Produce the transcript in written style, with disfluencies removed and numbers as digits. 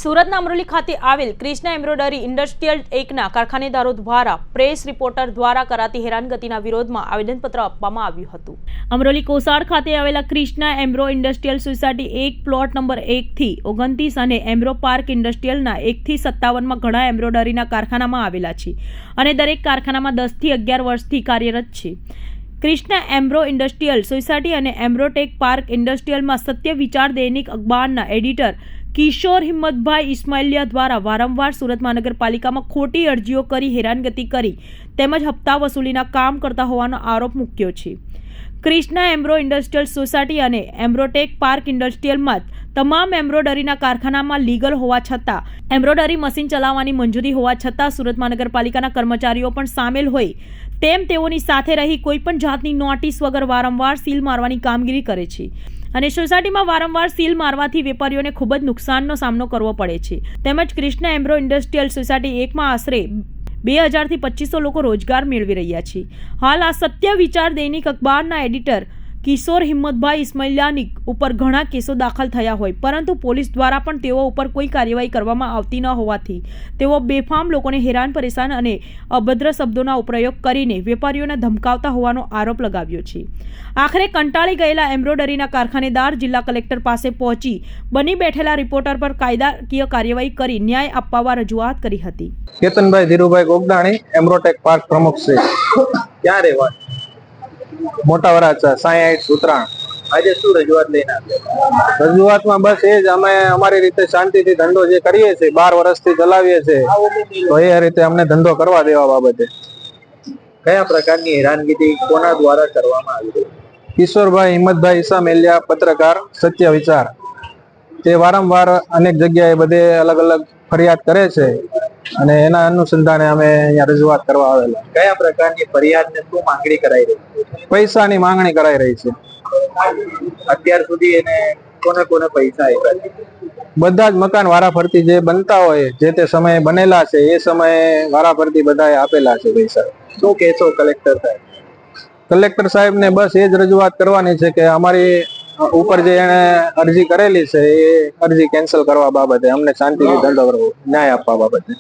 સુરતના અમરોલી ખાતે આવેલ ક્રિષ્ના એમ્બ્રોઇડરી ઇન્ડસ્ટ્રીયલ એકના કારખાનેદારો દ્વારા પ્રેસ રિપોર્ટર દ્વારા કરાતી હેરાનગતિના વિરોધમાં આવેદનપત્ર આપવામાં આવ્યું હતું। અમરોલી કોસાડ ખાતે આવેલા Krishna embro industrial society 1 plot number 1 થી 29 અને એમ્બ્રો પાર્ક ઇન્ડસ્ટ્રીયલના 1 થી 57માં ઘણા એમ્બ્રોઇડરીના કારખાનામાં આવેલા છે અને દરેક કારખાનામાં 10 થી 11 વર્ષથી કાર્યરત છે। ક્રિષ્ના એમ્બ્રો ઇન્ડસ્ટ્રીયલ સોસાયટી અને એમ્બ્રોટેક પાર્ક ઇન્ડસ્ટ્રીયલમાં સત્ય વિચાર દૈનિક અખબારના એડિટર કિશોર હિંમતભાઈ ઇસ્માઇલિયા દ્વારા વારંવાર સુરત મહાનગરપાલિકામાં ખોટી અરજીઓ કરી હેરાનગતિ કરી તેમજ હપ્તા વસૂલીના કામ કરતા હોવાનો આરોપ મૂક્યો છે। ક્રિષ્ના એમ્બ્રો ઇન્ડસ્ટ્રીયલ સોસાયટી અને એમ્બ્રોટેક પાર્ક ઇન્ડસ્ટ્રીયલમાં તમામ એમ્બ્રોઇડરીના કારખાનામાં લીગલ હોવા છતાં એમ્બ્રોઇડરી મશીન ચલાવવાની મંજૂરી હોવા છતાં સુરત મહાનગરપાલિકાના કર્મચારીઓ પણ સામેલ હોય તેમ તેઓની સાથે રહી કોઈપણ જાતની નોટિસ વગર વારંવાર સીલ મારવાની કામગીરી કરે છે અને સોસાયટીમાં વારંવાર સીલ મારવાથી વેપારીઓને ખૂબ જ નુકસાનનો સામનો કરવો પડે છે। તેમજ ક્રિષ્ના એમ્બ્રો ઇન્ડસ્ટ્રીયલ સોસાયટી 1માં આશરે 2000 થી 2500 લોકો રોજગાર મેળવી રહ્યા છે। હાલ આ સત્ય વિચાર દૈનિક અખબારના એડિટર કિશોર હિંમતભાઈ ઇસ્માઇલિયાની ઉપર ઘણા કેસો દાખલ થયા હોય પરંતુ પોલીસ દ્વારા પણ તેઓ ઉપર કોઈ કાર્યવાહી કરવામાં આવતી ન હોવાથી તેઓ બેફામ લોકોને હેરાન પરેશાન અને અભદ્ર શબ્દોના પ્રયોગ કરીને વેપારીઓને ધમકાવતા હોવાનો આરોપ લગાવ્યો છે। આખરે કંટાળી ગયેલા એમ્બ્રોઇડરીના કારખાનેદાર જિલ્લા કલેક્ટર પાસે પહોંચી બની બેઠેલા રિપોર્ટર પર કાયદાકીય કાર્યવાહી કરી ન્યાય આપવા રજૂઆત કરી હતી। કેતનભાઈ ધીરુભાઈ ગોગદાણી એમ્બ્રોટેક પાર્ક પ્રમુખ છે। ક્યાં રહેવા? મોટા વરાછા 68 ઉત્તરાયણ। આજે શું રજૂઆત લઈને આવ્યા? રજૂઆતમાં બસ એ જ અમે અમારી રીતે શાંતિથી ધંધો જે કરીએ છીએ 12 વર્ષથી ચલાવીએ છીએ તો એ રીતે અમને ધંધો કરવા દેવા બાબતે કયા પ્રકારની હેરાનગતિ કોના દ્વારા કરવામાં આવી રહી? કિશોરભાઈ હિંમતભાઈ ઇસ્માઇલિયા પત્રકાર સત્ય વિચાર તે વારંવાર અનેક જગ્યાએ બધે અલગ અલગ ફરિયાદ કરે છે અને એના અનુસંધાને અમે અહીંયા રજૂઆત કરવા આવેલા। કયા પ્રકારની ફરિયાદને શું માંગણી કરાઈ રહી? પૈસાની માંગણી કરાઈ રહી છે। અત્યાર સુધી એને કોને કોને પૈસા આપ્યા છે? બધા જ મકાન વારાફરતી જે બનતા હોય જે તે સમયે બનેલા છે એ સમયે વારાફરતી બધાએ આપેલા છે પૈસા। શું કહેશો કલેક્ટર સાહેબ? કલેક્ટર સાહેબ ને બસ એ જ રજૂઆત કરવાની છે કે અમારી ઉપર જે એને અરજી કરેલી છે એ અરજી કેન્સલ કરવા બાબતે અમને શાંતિથી ધંધો કરવો ન્યાય આપવા બાબતે।